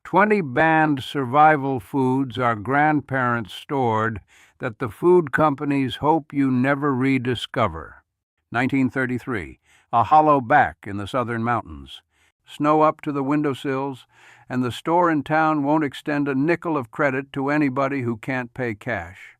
20 banned survival foods our grandparents stored that the food companies hope you never rediscover. 1933. A hollow back in the southern mountains. Snow up to the windowsills, and the store in town won't extend a nickel of credit to anybody who can't pay cash.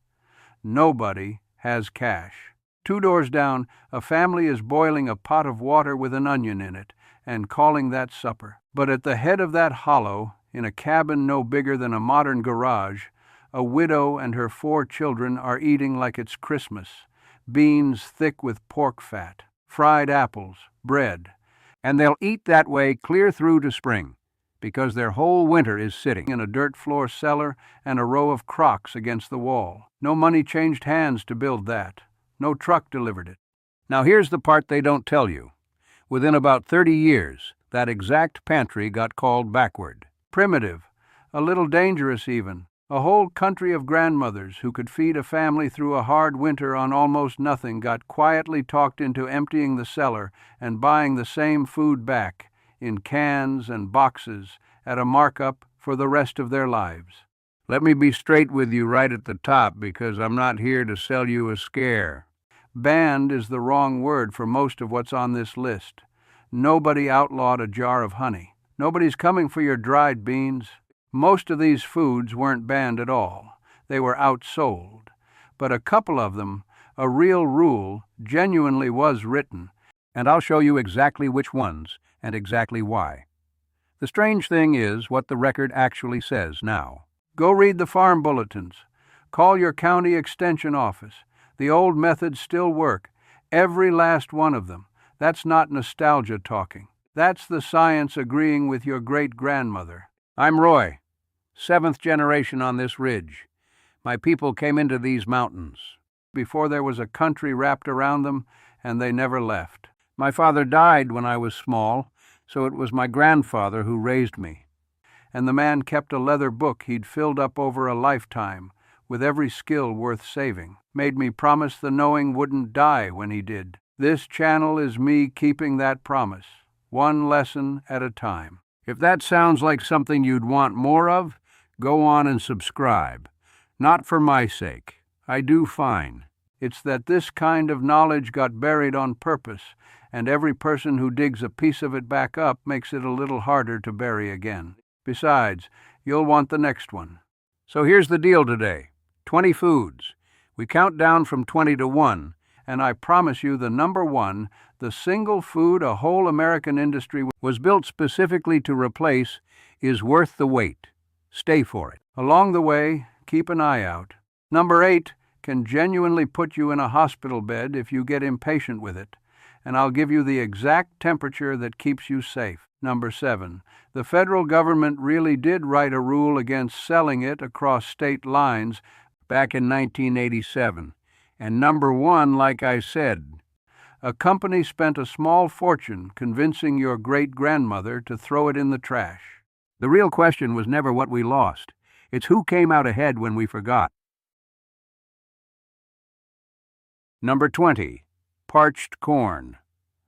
Nobody has cash. 2 doors down, a family is boiling a pot of water with an onion in it and calling that supper. But at the head of that hollow, in a cabin no bigger than a modern garage, a widow and her 4 children are eating like it's Christmas, beans thick with pork fat, fried apples, bread, and they'll eat that way clear through to spring, because their whole winter is sitting in a dirt floor cellar and a row of crocks against the wall. No money changed hands to build that. No truck delivered it. Now here's the part they don't tell you. Within about 30 years, that exact pantry got called backward. Primitive, a little dangerous even. A whole country of grandmothers who could feed a family through a hard winter on almost nothing got quietly talked into emptying the cellar and buying the same food back, in cans and boxes, at a markup for the rest of their lives. Let me be straight with you right at the top, because I'm not here to sell you a scare. Banned is the wrong word for most of what's on this list. Nobody outlawed a jar of honey. Nobody's coming for your dried beans. Most of these foods weren't banned at all. They were outsold. But a couple of them, a real rule, genuinely was written, and I'll show you exactly which ones and exactly why. The strange thing is what the record actually says now. Go read the farm bulletins. Call your county extension office. The old methods still work, every last one of them. That's not nostalgia talking. That's the science agreeing with your great-grandmother. I'm Roy, 7th generation on this ridge. My people came into these mountains before there was a country wrapped around them, and they never left. My father died when I was small, so it was my grandfather who raised me. And the man kept a leather book he'd filled up over a lifetime, with every skill worth saving. Made me promise the knowing wouldn't die when he did. This channel is me keeping that promise, one lesson at a time. If that sounds like something you'd want more of, go on and subscribe. Not for my sake. I do fine. It's that this kind of knowledge got buried on purpose, and every person who digs a piece of it back up makes it a little harder to bury again. Besides, you'll want the next one. So here's the deal today. 20 foods. We count down from 20 to 1, and I promise you the number 1, the single food a whole American industry was built specifically to replace, is worth the wait. Stay for it. Along the way, keep an eye out. Number 8 can genuinely put you in a hospital bed if you get impatient with it, and I'll give you the exact temperature that keeps you safe. Number 7, the federal government really did write a rule against selling it across state lines back in 1987. And number 1, like I said, a company spent a small fortune convincing your great-grandmother to throw it in the trash. The real question was never what we lost. It's who came out ahead when we forgot. Number 20, parched corn.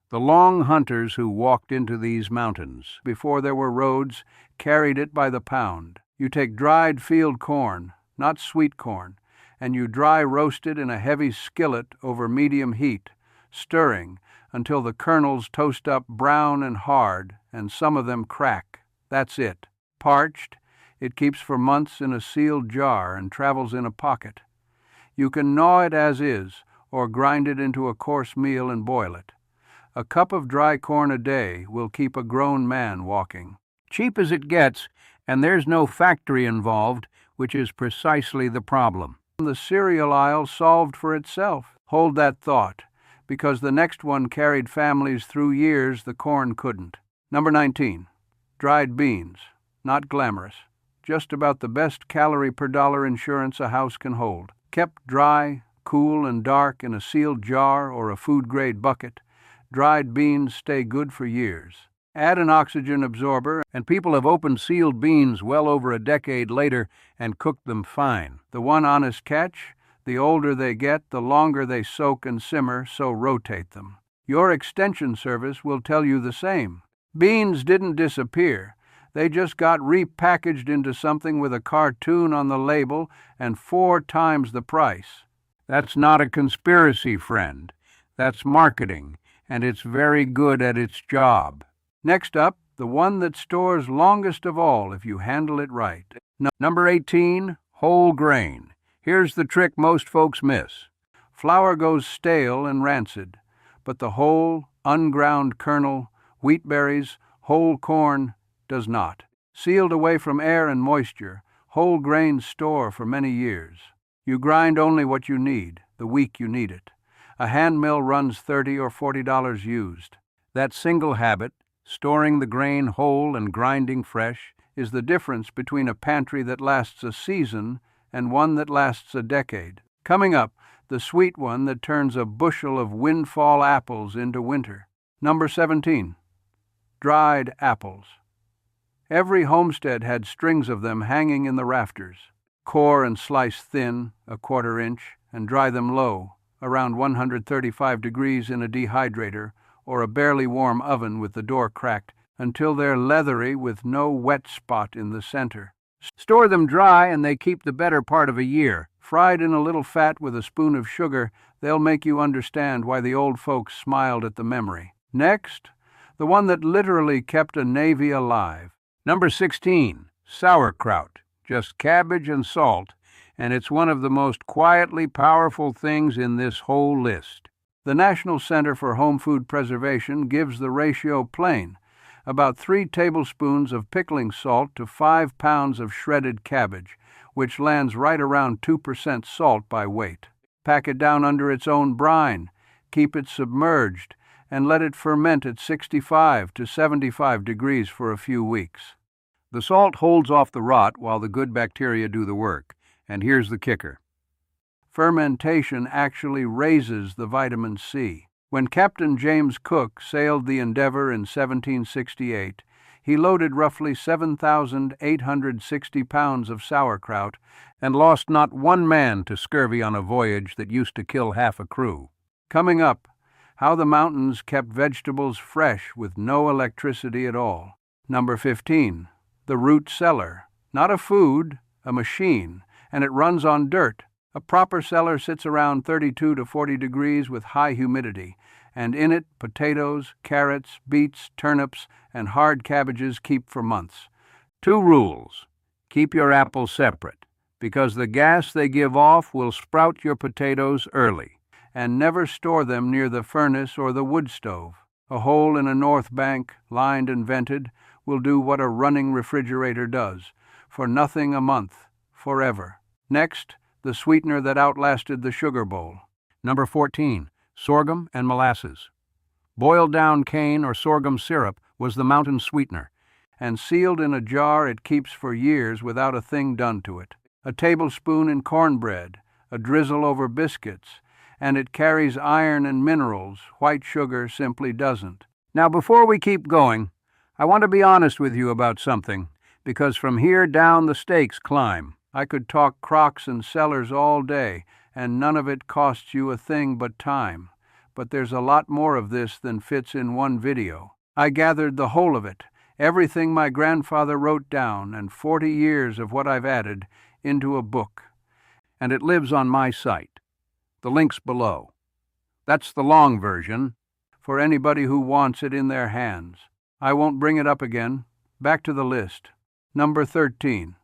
The long hunters who walked into these mountains before there were roads carried it by the pound. You take dried field corn, not sweet corn, and you dry roast it in a heavy skillet over medium heat, stirring until the kernels toast up brown and hard, and some of them crack. That's it. Parched, it keeps for months in a sealed jar and travels in a pocket. You can gnaw it as is, or grind it into a coarse meal and boil it. A cup of dry corn a day will keep a grown man walking. Cheap as it gets, and there's no factory involved, which is precisely the problem. The cereal aisle solved for itself. Hold that thought, because the next one carried families through years the corn couldn't. Number 19, dried beans. Not glamorous. Just about the best calorie per dollar insurance a house can hold. Kept dry, cool, and dark in a sealed jar or a food-grade bucket, dried beans stay good for years. Add an oxygen absorber, and people have opened sealed beans well over a decade later and cooked them fine. The one honest catch, the older they get, the longer they soak and simmer, so rotate them. Your extension service will tell you the same. Beans didn't disappear. They just got repackaged into something with a cartoon on the label and 4 times the price. That's not a conspiracy, friend. That's marketing, and it's very good at its job. Next up, the one that stores longest of all if you handle it right. Number 18, whole grain. Here's the trick most folks miss. Flour goes stale and rancid, but the whole, unground kernel, wheat berries, whole corn does not. Sealed away from air and moisture, whole grains store for many years. You grind only what you need, the week you need it. A hand mill runs $30 or $40 used. That single habit, storing the grain whole and grinding fresh, is the difference between a pantry that lasts a season and one that lasts a decade. Coming up, the sweet one that turns a bushel of windfall apples into winter. Number 17, dried apples. Every homestead had strings of them hanging in the rafters. Core and slice thin, a 1/4 inch, and dry them low, around 135 degrees in a dehydrator or a barely warm oven with the door cracked, until they're leathery with no wet spot in the center. Store them dry and they keep the better part of a year. Fried in a little fat with a spoon of sugar, they'll make you understand why the old folks smiled at the memory. Next, the one that literally kept a navy alive. Number 16, sauerkraut. Just cabbage and salt, and it's one of the most quietly powerful things in this whole list. The National Center for Home Food Preservation gives the ratio plain: about 3 tablespoons of pickling salt to 5 pounds of shredded cabbage, which lands right around 2% salt by weight. Pack it down under its own brine, keep it submerged, and let it ferment at 65 to 75 degrees for a few weeks. The salt holds off the rot while the good bacteria do the work, and here's the kicker. Fermentation actually raises the vitamin C. When Captain James Cook sailed the Endeavour in 1768, he loaded roughly 7,860 pounds of sauerkraut and lost not one man to scurvy on a voyage that used to kill half a crew. Coming up, how the mountains kept vegetables fresh with no electricity at all. Number 15, the root cellar. Not a food, a machine, and it runs on dirt. A proper cellar sits around 32 to 40 degrees with high humidity, and in it potatoes, carrots, beets, turnips, and hard cabbages keep for months. 2 rules. Keep your apples separate, because the gas they give off will sprout your potatoes early, and never store them near the furnace or the wood stove. A hole in a north bank, lined and vented, will do what a running refrigerator does, for nothing a month, forever. Next, the sweetener that outlasted the sugar bowl. Number 14, sorghum and molasses. Boiled down cane or sorghum syrup was the mountain sweetener, and sealed in a jar it keeps for years without a thing done to it. A tablespoon in cornbread, a drizzle over biscuits, and it carries iron and minerals white sugar simply doesn't. Now, before we keep going, I want to be honest with you about something, because from here down the stakes climb. I could talk crocks and cellars all day, and none of it costs you a thing but time. But there's a lot more of this than fits in one video. I gathered the whole of it, everything my grandfather wrote down, and 40 years of what I've added, into a book. And it lives on my site. The link's below. That's the long version, for anybody who wants it in their hands. I won't bring it up again. Back to the list. Number 13,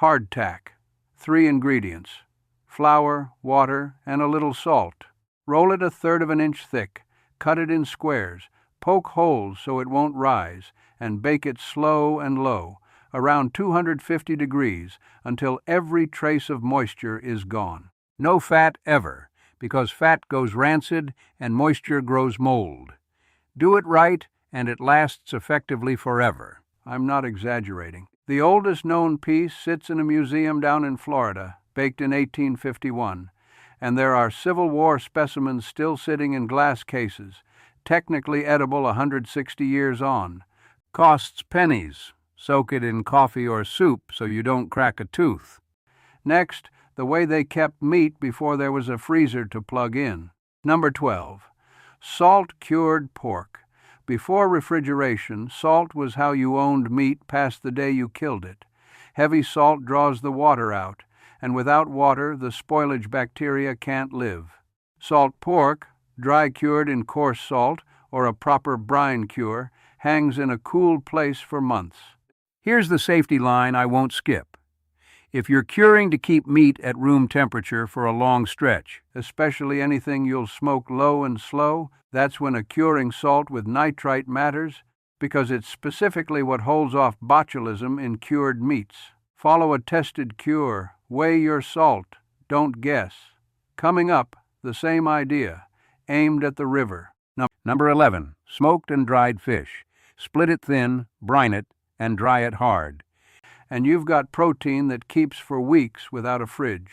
hardtack. 3 ingredients: flour, water, and a little salt. Roll it 1/3 of an inch thick, cut it in squares, poke holes so it won't rise, and bake it slow and low, around 250 degrees, until every trace of moisture is gone. No fat ever, because fat goes rancid and moisture grows mold. Do it right, and it lasts effectively forever. I'm not exaggerating. The oldest known piece sits in a museum down in Florida, baked in 1851, and there are Civil War specimens still sitting in glass cases, technically edible 160 years on. Costs pennies. Soak it in coffee or soup so you don't crack a tooth. Next, the way they kept meat before there was a freezer to plug in. Number 12, salt-cured pork. Before refrigeration, salt was how you owned meat past the day you killed it. Heavy salt draws the water out, and without water, the spoilage bacteria can't live. Salt pork, dry cured in coarse salt or a proper brine cure, hangs in a cool place for months. Here's the safety line I won't skip. If you're curing to keep meat at room temperature for a long stretch, especially anything you'll smoke low and slow, that's when a curing salt with nitrite matters, because it's specifically what holds off botulism in cured meats. Follow a tested cure. Weigh your salt. Don't guess. Coming up, the same idea, aimed at the river. Number 11. Smoked and dried fish. Split it thin, brine it, and dry it hard. And you've got protein that keeps for weeks without a fridge.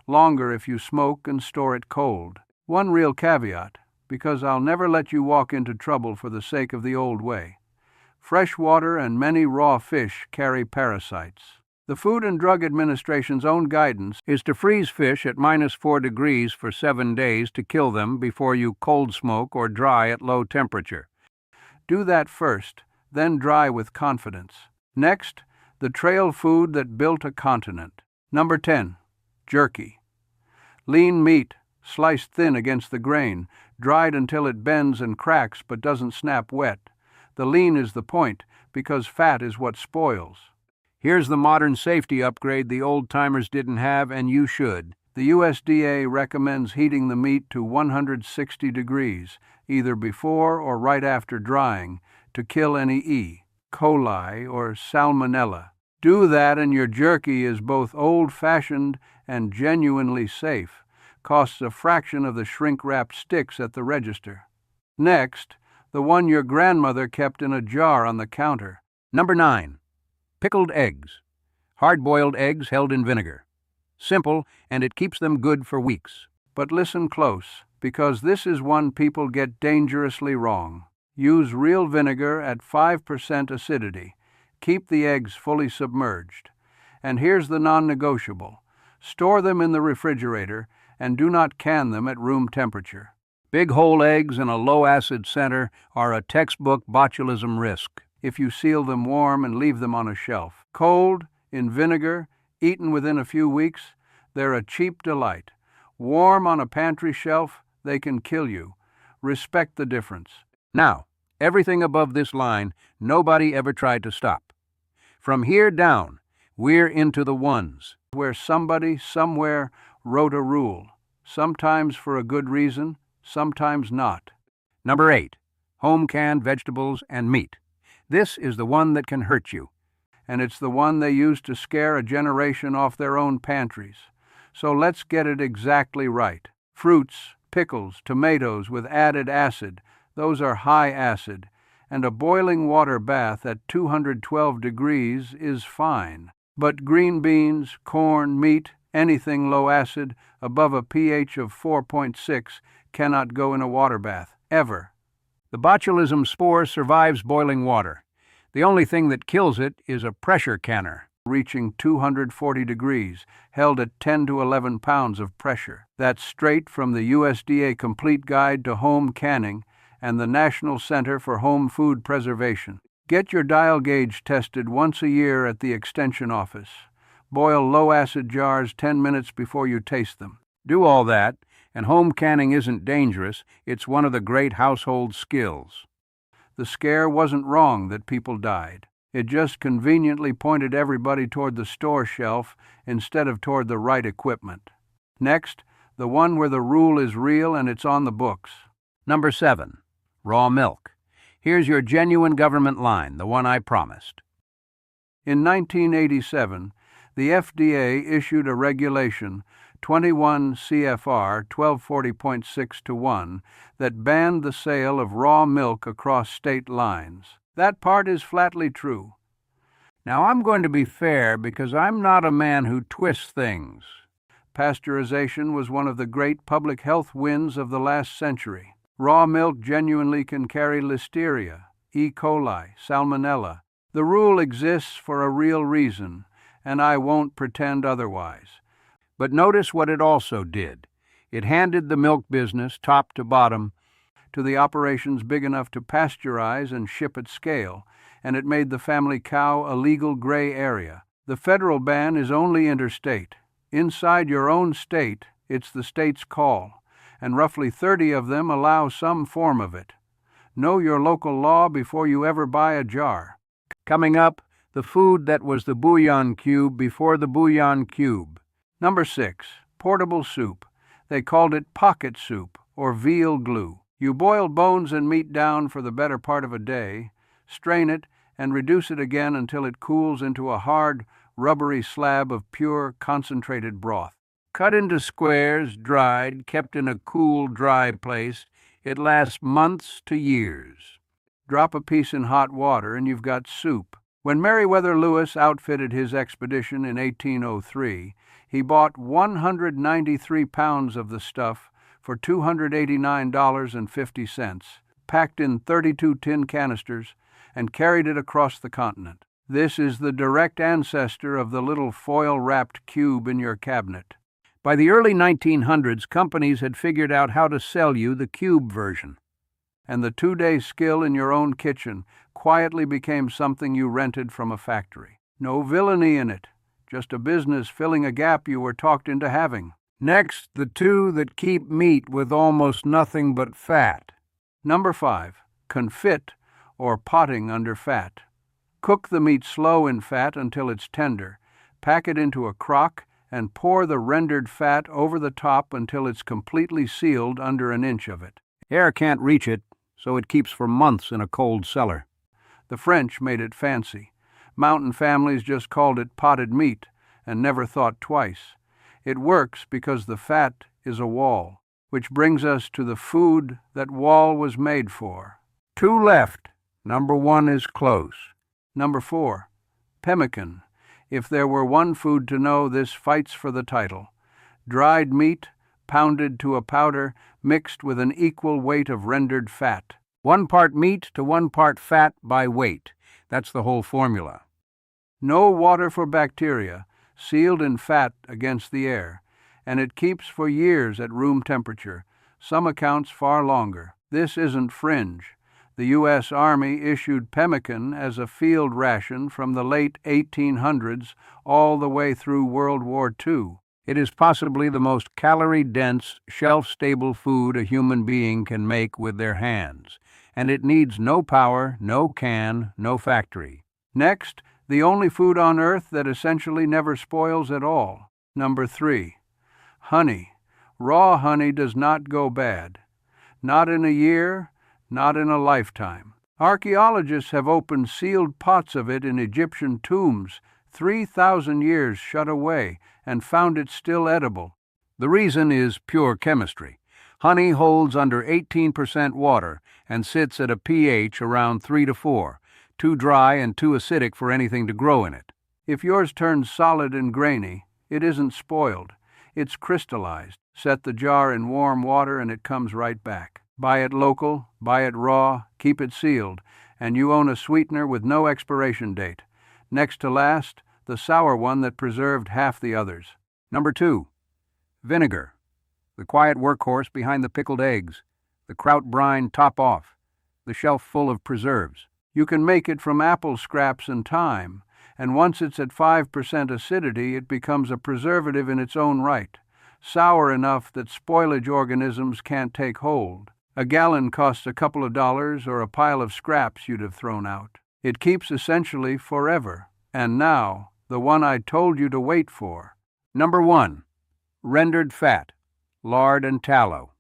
Longer if you smoke and store it cold. One real caveat, because I'll never let you walk into trouble for the sake of the old way. Fresh water and many raw fish carry parasites. The Food and Drug Administration's own guidance is to freeze fish at -4 degrees for 7 days to kill them before you cold smoke or dry at low temperature. Do that first, then dry with confidence. Next, the trail food that built a continent. Number 10. Jerky. Lean meat, sliced thin against the grain, dried until it bends and cracks but doesn't snap wet. The lean is the point, because fat is what spoils. Here's the modern safety upgrade the old-timers didn't have, and you should. The USDA recommends heating the meat to 160 degrees, either before or right after drying, to kill any E. coli, or salmonella. Do that and your jerky is both old-fashioned and genuinely safe. Costs a fraction of the shrink-wrapped sticks at the register. Next, the one your grandmother kept in a jar on the counter. Number 9. Pickled eggs. Hard-boiled eggs held in vinegar. Simple, and it keeps them good for weeks. But listen close, because this is one people get dangerously wrong. Use real vinegar at 5% acidity. Keep the eggs fully submerged. And here's the non-negotiable. Store them in the refrigerator and do not can them at room temperature. Big whole eggs in a low-acid center are a textbook botulism risk if you seal them warm and leave them on a shelf. Cold, in vinegar, eaten within a few weeks, they're a cheap delight. Warm on a pantry shelf, they can kill you. Respect the difference. Now, everything above this line, nobody ever tried to stop. From here down, we're into the ones, where somebody, somewhere, wrote a rule, sometimes for a good reason, sometimes not. Number 8. Home-canned vegetables and meat. This is the one that can hurt you, and it's the one they used to scare a generation off their own pantries. So let's get it exactly right. Fruits, pickles, tomatoes with added acid, those are high acid, and a boiling water bath at 212 degrees is fine. But green beans, corn, meat, anything low acid, above a pH of 4.6, cannot go in a water bath, ever. The botulism spore survives boiling water. The only thing that kills it is a pressure canner, reaching 240 degrees, held at 10 to 11 pounds of pressure. That's straight from the USDA Complete Guide to Home Canning and the National Center for Home Food Preservation. Get your dial gauge tested once a year at the Extension office. Boil low-acid jars 10 minutes before you taste them. Do all that, and home canning isn't dangerous. It's one of the great household skills. The scare wasn't wrong that people died. It just conveniently pointed everybody toward the store shelf instead of toward the right equipment. Next, the one where the rule is real and it's on the books. Number 7. Raw milk. Here's your genuine government line, the one I promised. In 1987, the FDA issued a regulation, 21 CFR 1240.6-1, that banned the sale of raw milk across state lines. That part is flatly true. Now, I'm going to be fair because I'm not a man who twists things. Pasteurization was one of the great public health wins of the last century. Raw milk genuinely can carry listeria, E. coli, salmonella. The rule exists for a real reason, and I won't pretend otherwise. But notice what it also did. It handed the milk business, top to bottom, to the operations big enough to pasteurize and ship at scale, and it made the family cow a legal gray area. The federal ban is only interstate. Inside your own state, it's the state's call, and roughly 30 of them allow some form of it. Know your local law before you ever buy a jar. Coming up, the food that was the bouillon cube before the bouillon cube. Number 6, portable soup. They called it pocket soup or veal glue. You boil bones and meat down for the better part of a day, strain it, and reduce it again until it cools into a hard, rubbery slab of pure, concentrated broth. Cut into squares, dried, kept in a cool, dry place, it lasts months to years. Drop a piece in hot water and you've got soup. When Meriwether Lewis outfitted his expedition in 1803, he bought 193 pounds of the stuff for $289.50, packed in 32 tin canisters, and carried it across the continent. This is the direct ancestor of the little foil-wrapped cube in your cabinet. By the early 1900s, companies had figured out how to sell you the cube version, and the 2-day skill in your own kitchen quietly became something you rented from a factory. No villainy in it, just a business filling a gap you were talked into having. Next, the two that keep meat with almost nothing but fat. Number 5, confit, or potting under fat. Cook the meat slow in fat until it's tender. Pack it into a crock and pour the rendered fat over the top until it's completely sealed under an inch of it. Air can't reach it, so it keeps for months in a cold cellar. The French made it fancy. Mountain families just called it potted meat and never thought twice. It works because the fat is a wall, which brings us to the food that wall was made for. 2 left. Number 1 is close. Number 4, pemmican. If there were one food to know, this fights for the title. Dried meat, pounded to a powder, mixed with an equal weight of rendered fat. 1 part meat to 1 part fat by weight. That's the whole formula. No water for bacteria, sealed in fat against the air, and it keeps for years at room temperature, some accounts far longer. This isn't fringe. The U.S. Army issued pemmican as a field ration from the late 1800s all the way through World War II. It is possibly the most calorie-dense, shelf-stable food a human being can make with their hands, and it needs no power, no can, no factory. Next, the only food on earth that essentially never spoils at all. Number 3, honey. Raw honey does not go bad. Not in a year, not in a lifetime. Archaeologists have opened sealed pots of it in Egyptian tombs, 3,000 years shut away, and found it still edible. The reason is pure chemistry. Honey holds under 18% water and sits at a pH around 3 to 4, too dry and too acidic for anything to grow in it. If yours turns solid and grainy, it isn't spoiled. It's crystallized. Set the jar in warm water and it comes right back. Buy it local, buy it raw, keep it sealed, and you own a sweetener with no expiration date. Next to last, the sour one that preserved half the others. Number 2, vinegar. The quiet workhorse behind the pickled eggs, the kraut brine top off, the shelf full of preserves. You can make it from apple scraps and thyme, and once it's at 5% acidity, it becomes a preservative in its own right, sour enough that spoilage organisms can't take hold. A gallon costs a couple of dollars or a pile of scraps you'd have thrown out. It keeps essentially forever. And now, the one I told you to wait for. Number 1, rendered fat, lard and tallow.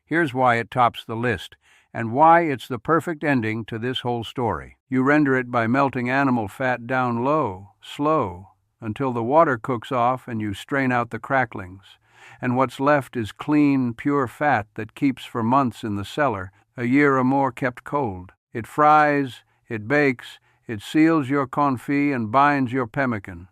Here's why it tops the list, and why it's the perfect ending to this whole story. You render it by melting animal fat down low, slow, until the water cooks off and you strain out the cracklings. And what's left is clean, pure fat that keeps for months in the cellar, a year or more kept cold. It fries, it bakes, it seals your confit and binds your pemmican.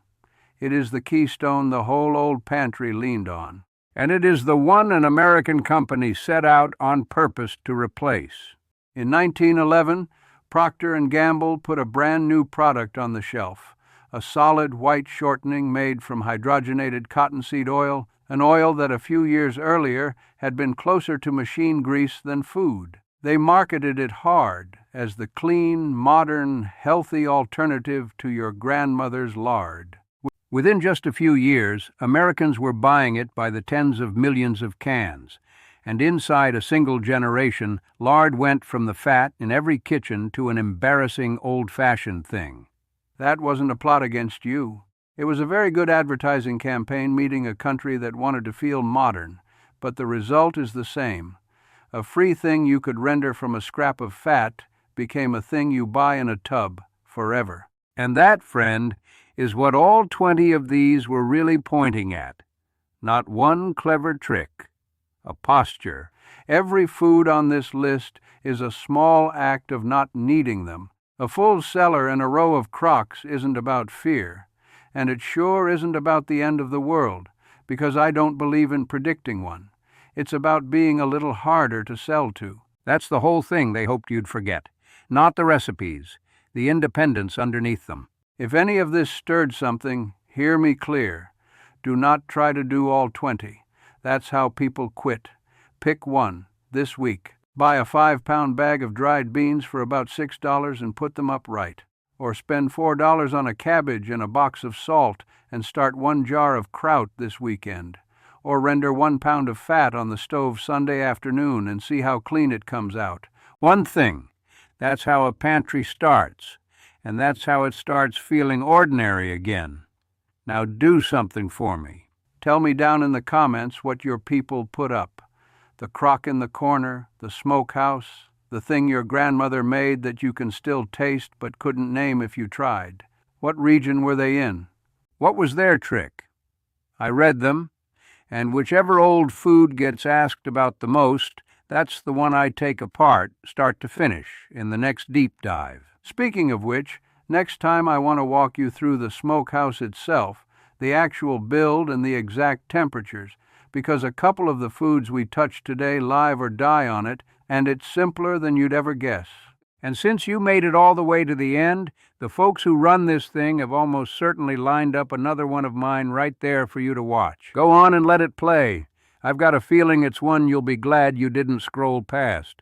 It is the keystone the whole old pantry leaned on. And it is the one an American company set out on purpose to replace. In 1911, Procter & Gamble put a brand new product on the shelf, a solid white shortening made from hydrogenated cottonseed oil, an oil that a few years earlier had been closer to machine grease than food. They marketed it hard as the clean, modern, healthy alternative to your grandmother's lard. Within just a few years, Americans were buying it by the tens of millions of cans, and inside a single generation, lard went from the fat in every kitchen to an embarrassing old-fashioned thing. That wasn't a plot against you. It was a very good advertising campaign meeting a country that wanted to feel modern, but the result is the same. A free thing you could render from a scrap of fat became a thing you buy in a tub forever. And that, friend, is what all 20 of these were really pointing at. Not one clever trick. A posture. Every food on this list is a small act of not needing them. A full cellar and a row of Crocs isn't about fear, and it sure isn't about the end of the world, because I don't believe in predicting one. It's about being a little harder to sell to. That's the whole thing they hoped you'd forget. Not the recipes, the independence underneath them. If any of this stirred something, hear me clear. Do not try to do all 20. That's how people quit. Pick one, this week. Buy a 5-pound bag of dried beans for about $6 and put them up right. Or spend $4 on a cabbage and a box of salt and start 1 jar of kraut this weekend. Or render 1 pound of fat on the stove Sunday afternoon and see how clean it comes out. One thing. That's how a pantry starts. And that's how it starts feeling ordinary again. Now do something for me. Tell me down in the comments what your people put up. The crock in the corner, the smokehouse, the thing your grandmother made that you can still taste but couldn't name if you tried. What region were they in? What was their trick? I read them, and whichever old food gets asked about the most, that's the one I take apart, start to finish, in the next deep dive. Speaking of which, next time I want to walk you through the smokehouse itself, the actual build and the exact temperatures, because a couple of the foods we touched today live or die on it, and it's simpler than you'd ever guess. And since you made it all the way to the end, the folks who run this thing have almost certainly lined up another one of mine right there for you to watch. Go on and let it play. I've got a feeling it's one you'll be glad you didn't scroll past.